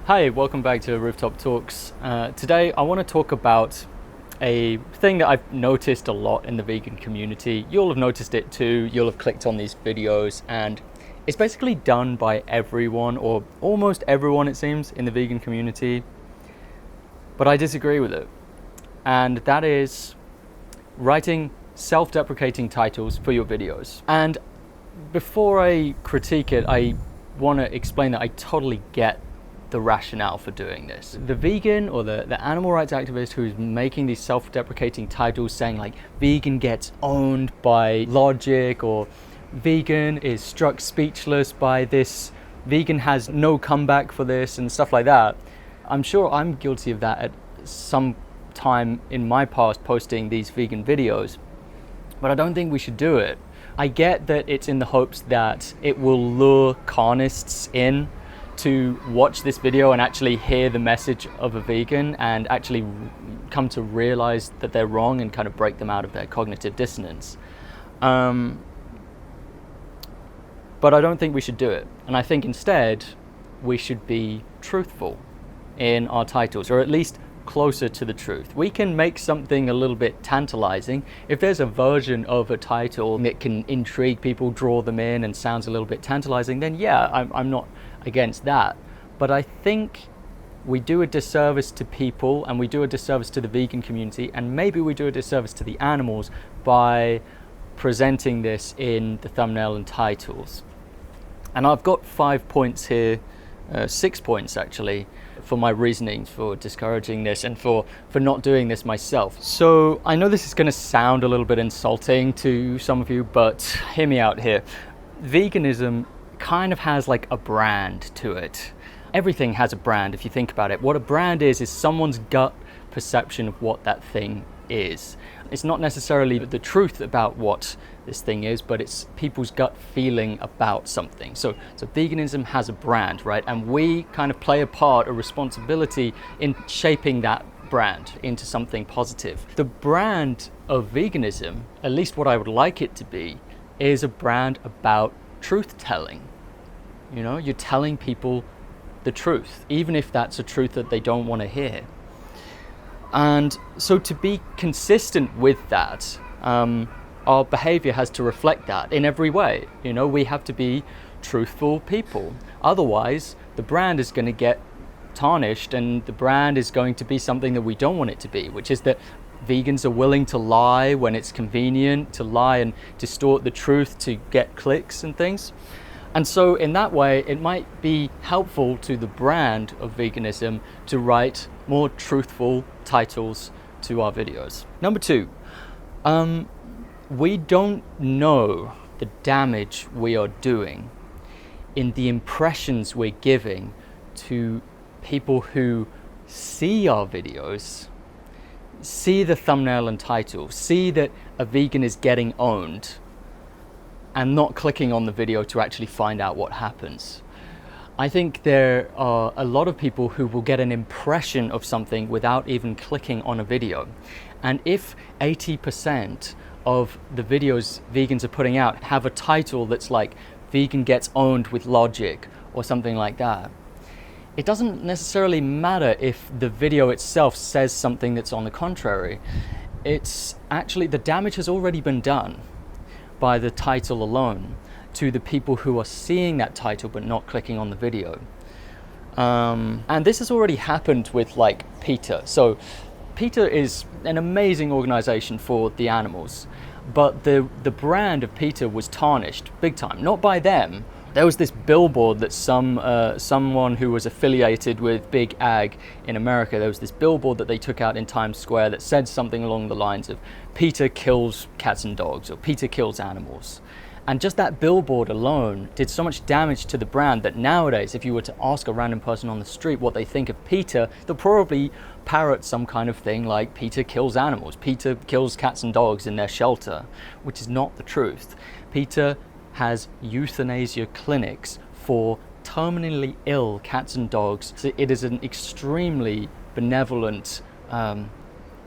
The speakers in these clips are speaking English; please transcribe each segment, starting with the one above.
Hi, welcome back to Rooftop Talks. Today I want to talk about a thing that I've noticed a lot in the vegan community. You'll have noticed it too, you'll have clicked on these videos, and it's basically done by everyone, or almost everyone it seems, in the vegan community. But I disagree with it. And that is writing self-deprecating titles for your videos. And before I critique it, I want to explain that I totally get the rationale for doing this. The vegan or the animal rights activist who's making these self-deprecating titles saying like vegan gets owned by logic, or vegan is struck speechless by this, vegan has no comeback for this, and stuff like that. I'm sure I'm guilty of that at some time in my past, posting these vegan videos, but I don't think we should do it. I get that it's in the hopes that it will lure carnists in to watch this video and actually hear the message of a vegan and actually come to realize that they're wrong and kind of break them out of their cognitive dissonance. But I don't think we should do it. And I think instead we should be truthful in our titles, or at least closer to the truth. We can make something a little bit tantalizing. If there's a version of a title that can intrigue people, draw them in, and sounds a little bit tantalizing, then yeah, I'm not against that. But I think we do a disservice to people, and we do a disservice to the vegan community, and maybe we do a disservice to the animals by presenting this in the thumbnail and titles. And I've got 5 points here, 6 points actually, for my reasoning for discouraging this and for not doing this myself. So I know this is going to sound a little bit insulting to some of you, but hear me out here. Veganism kind of has like a brand to it. Everything has a brand if you think about it. What a brand is someone's gut perception of what that thing is. It's not necessarily the truth about what this thing is, but it's people's gut feeling about something. So veganism has a brand, right? And we kind of play a part, a responsibility in shaping that brand into something positive. The brand of veganism, at least what I would like it to be, is a brand about truth telling. You know, you're telling people the truth, even if that's a truth that they don't want to hear. And so to be consistent with that, our behavior has to reflect that in every way. You know, we have to be truthful people. Otherwise, the brand is going to get tarnished, and the brand is going to be something that we don't want it to be, which is that vegans are willing to lie when it's convenient, to lie and distort the truth to get clicks and things. And so in that way, it might be helpful to the brand of veganism to write more truthful titles to our videos. Number 2, we don't know the damage we are doing in the impressions we're giving to people who see our videos, see the thumbnail and title, see that a vegan is getting owned, and not clicking on the video to actually find out what happens. I think there are a lot of people who will get an impression of something without even clicking on a video. And if 80% of the videos vegans are putting out have a title that's like vegan gets owned with logic or something like that, it doesn't necessarily matter if the video itself says something that's on the contrary. It's actually, the damage has already been done by the title alone to the people who are seeing that title but not clicking on the video. And this has already happened with like PETA. So PETA is an amazing organization for the animals, but the brand of PETA was tarnished big time, not by them. There was this billboard that someone who was affiliated with Big Ag in America, there was this billboard that they took out in Times Square that said something along the lines of PETA kills cats and dogs, or PETA kills animals. And just that billboard alone did so much damage to the brand that nowadays, if you were to ask a random person on the street what they think of PETA, they'll probably parrot some kind of thing like PETA kills animals, PETA kills cats and dogs in their shelter, which is not the truth. PETA has euthanasia clinics for terminally ill cats and dogs. So it is an extremely benevolent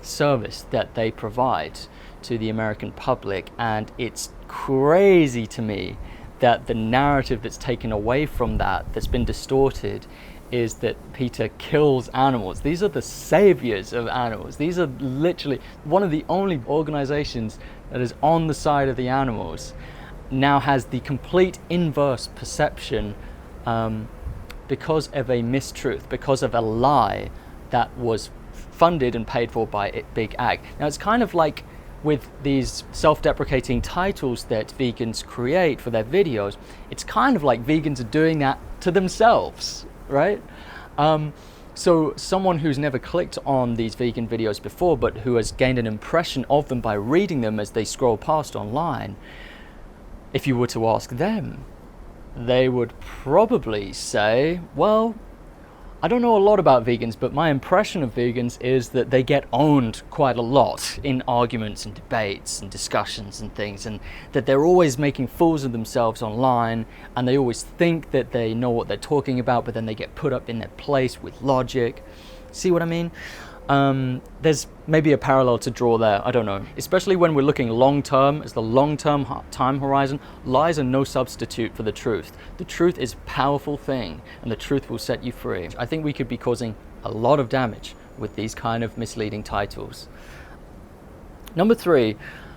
service that they provide to the American public, and it's crazy to me that the narrative that's taken away from that, that's been distorted, is that Peter kills animals. These are the saviors of animals. These are literally one of the only organizations that is on the side of the animals, now has the complete inverse perception because of a mistruth, because of a lie that was funded and paid for by Big Ag. Now it's kind of like with these self-deprecating titles that vegans create for their videos, it's kind of like vegans are doing that to themselves, right? So someone who's never clicked on these vegan videos before, but who has gained an impression of them by reading them as they scroll past online, if you were to ask them, they would probably say, well, I don't know a lot about vegans, but my impression of vegans is that they get owned quite a lot in arguments and debates and discussions and things, and that they're always making fools of themselves online, and they always think that they know what they're talking about, but then they get put up in their place with logic. See what I mean? There's maybe a parallel to draw there, I don't know. Especially when we're looking long term, as the long term time horizon, lies are no substitute for the truth. The truth is a powerful thing, and the truth will set you free. I think we could be causing a lot of damage with these kind of misleading titles. Number 3,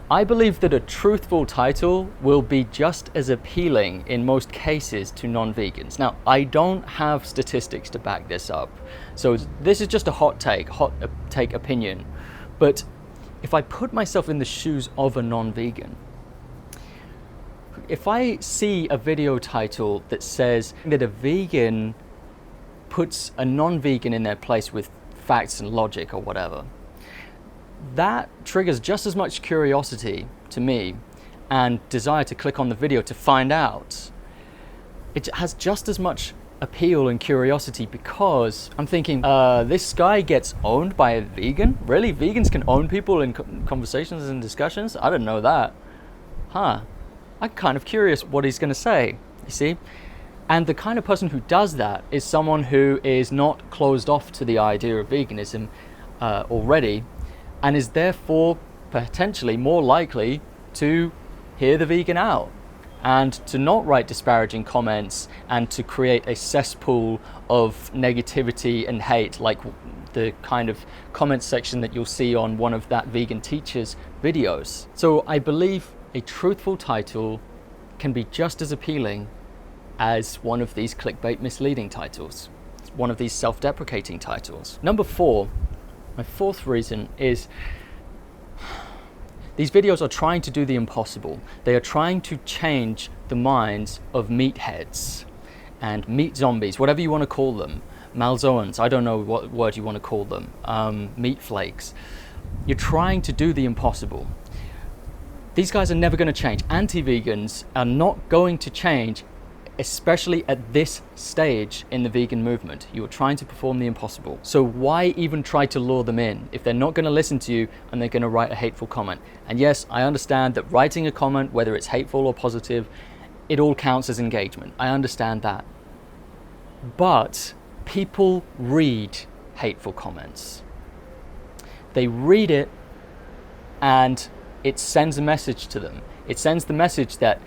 I believe that a truthful title will be just as appealing in most cases to non-vegans. Now, I don't have statistics to back this up, so this is just a hot take opinion. But if I put myself in the shoes of a non-vegan, if I see a video title that says that a vegan puts a non-vegan in their place with facts and logic or whatever, that triggers just as much curiosity to me and desire to click on the video to find out. It has just as much appeal and curiosity because I'm thinking, this guy gets owned by a vegan? Really? Vegans can own people in conversations and discussions? I didn't know that. I'm kind of curious what he's going to say, you see? And the kind of person who does that is someone who is not closed off to the idea of veganism already, and is therefore potentially more likely to hear the vegan out and to not write disparaging comments and to create a cesspool of negativity and hate, like the kind of comment section that you'll see on one of that vegan teacher's videos. So I believe a truthful title can be just as appealing as one of these clickbait misleading titles, one of these self-deprecating titles. Number 4, my 4th reason is these videos are trying to do the impossible. They are trying to change the minds of meatheads and meat zombies, whatever you want to call them, malzoans, I don't know what word you want to call them, meat flakes. You're trying to do the impossible. These guys are never going to change. Anti-vegans are not going to change, especially at this stage in the vegan movement. You are trying to perform the impossible. So why even try to lure them in if they're not going to listen to you and they're going to write a hateful comment? And yes, I understand that writing a comment, whether it's hateful or positive, it all counts as engagement. I understand that. But people read hateful comments. They read it and it sends a message to them. It sends the message that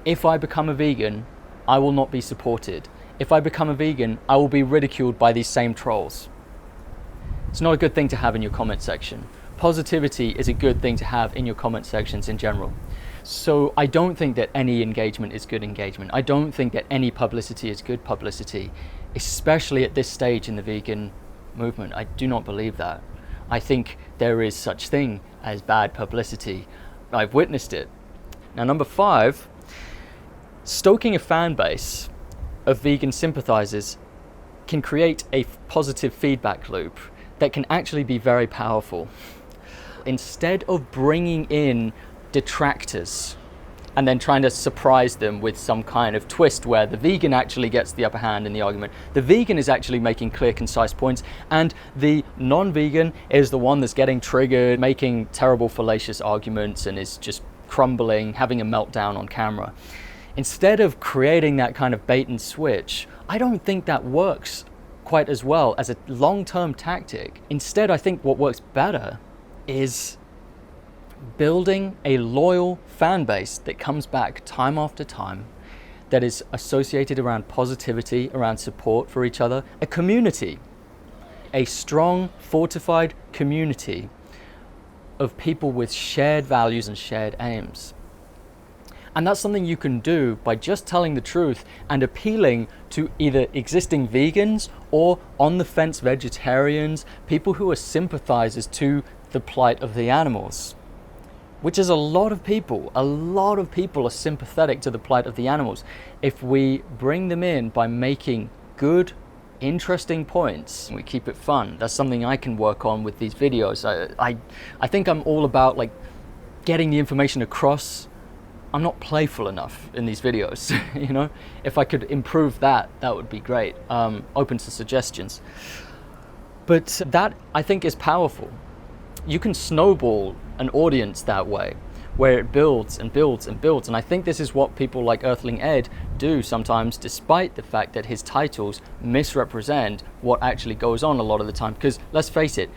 if I become a vegan, I will not be supported. If I become a vegan, I will be ridiculed by these same trolls. It's not a good thing to have in your comment section. Positivity is a good thing to have in your comment sections in general. So I don't think that any engagement is good engagement. I don't think that any publicity is good publicity, especially at this stage in the vegan movement. I do not believe that. I think there is such thing as bad publicity. I've witnessed it. Now, number 5, stoking a fan base of vegan sympathizers can create a positive feedback loop that can actually be very powerful. Instead of bringing in detractors and then trying to surprise them with some kind of twist where the vegan actually gets the upper hand in the argument, the vegan is actually making clear, concise points, and the non-vegan is the one that's getting triggered, making terrible, fallacious arguments, and is just crumbling, having a meltdown on camera. Instead of creating that kind of bait and switch, I don't think that works quite as well as a long-term tactic. Instead, I think what works better is building a loyal fan base that comes back time after time that is associated around positivity, around support for each other, a community, a strong, fortified community of people with shared values and shared aims. And that's something you can do by just telling the truth and appealing to either existing vegans or on-the-fence vegetarians, people who are sympathizers to the plight of the animals. Which is a lot of people. A lot of people are sympathetic to the plight of the animals. If we bring them in by making good, interesting points, we keep it fun. That's something I can work on with these videos. I think I'm all about like getting the information across. I'm not playful enough in these videos, you know? If I could improve that, that would be great. Open to suggestions. But that, I think, is powerful. You can snowball an audience that way, where it builds and builds and builds. And I think this is what people like Earthling Ed do sometimes, despite the fact that his titles misrepresent what actually goes on a lot of the time. Because let's face it,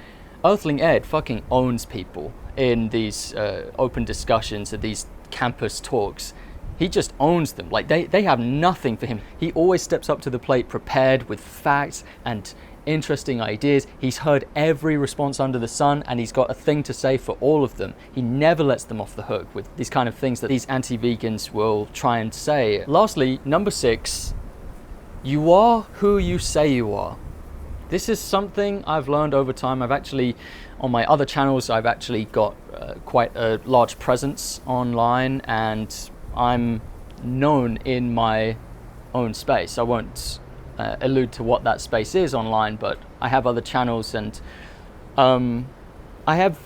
Earthling Ed fucking owns people in these open discussions at these campus talks. He just owns them. Like they have nothing for him. He always steps up to the plate prepared with facts and interesting ideas. He's heard every response under the sun and he's got a thing to say for all of them. He never lets them off the hook with these kind of things that these anti-vegans will try and say. Lastly, number 6, you are who you say you are. This is something I've learned over time. I've actually, on my other channels, I've actually got quite a large presence online and I'm known in my own space. I won't allude to what that space is online, but I have other channels and I have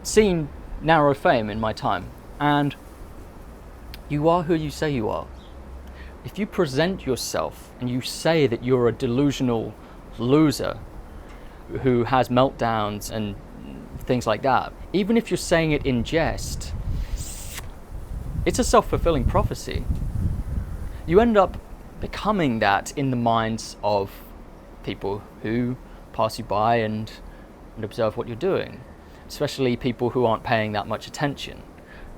seen narrow fame in my time. And you are who you say you are. If you present yourself and you say that you're a delusional loser who has meltdowns and things like that, even if you're saying it in jest, it's a self-fulfilling prophecy. You end up becoming that in the minds of people who pass you by and observe what you're doing, especially people who aren't paying that much attention,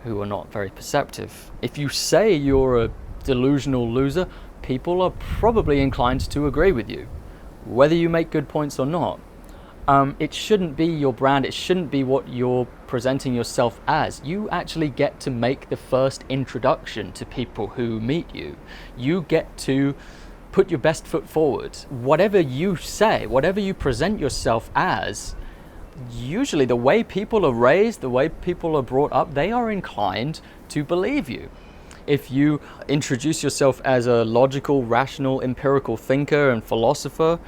who are not very perceptive. If you say you're a delusional loser, people are probably inclined to agree with you, whether you make good points or not. It shouldn't be your brand. It shouldn't be what you're presenting yourself as. You actually get to make the first introduction to people who meet you. You get to put your best foot forward. Whatever you say, whatever you present yourself as, usually the way people are raised, the way people are brought up, they are inclined to believe you. If you introduce yourself as a logical, rational, empirical thinker and philosopher,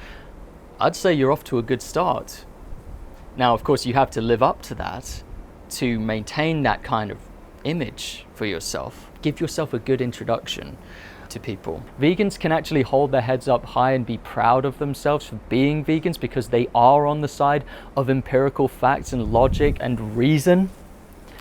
I'd say you're off to a good start. Now, of course, you have to live up to that to maintain that kind of image for yourself. Give yourself a good introduction to people. Vegans can actually hold their heads up high and be proud of themselves for being vegans because they are on the side of empirical facts and logic and reason.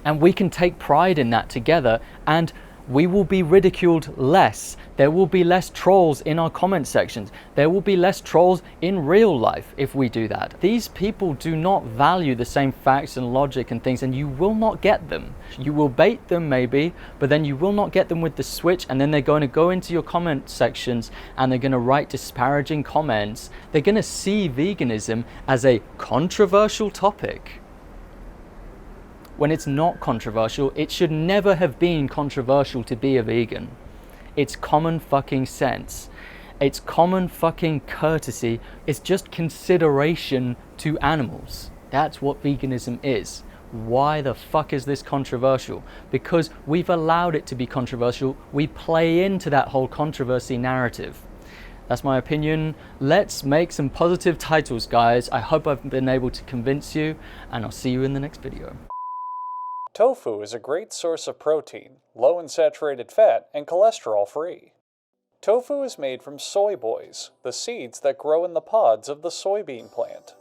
And we can take pride in that together, and we will be ridiculed less. There will be less trolls in our comment sections. There will be less trolls in real life if we do that. These people do not value the same facts and logic and things, and you will not get them. You will bait them maybe, but then you will not get them with the switch, and then they're going to go into your comment sections and they're going to write disparaging comments. They're going to see veganism as a controversial topic. When it's not controversial, it should never have been controversial to be a vegan. It's common fucking sense. It's common fucking courtesy. It's just consideration to animals. That's what veganism is. Why the fuck is this controversial? Because we've allowed it to be controversial. We play into that whole controversy narrative. That's my opinion. Let's make some positive titles, guys. I hope I've been able to convince you, and I'll see you in the next video. Tofu is a great source of protein, low in saturated fat, and cholesterol-free. Tofu is made from soy boys, the seeds that grow in the pods of the soybean plant.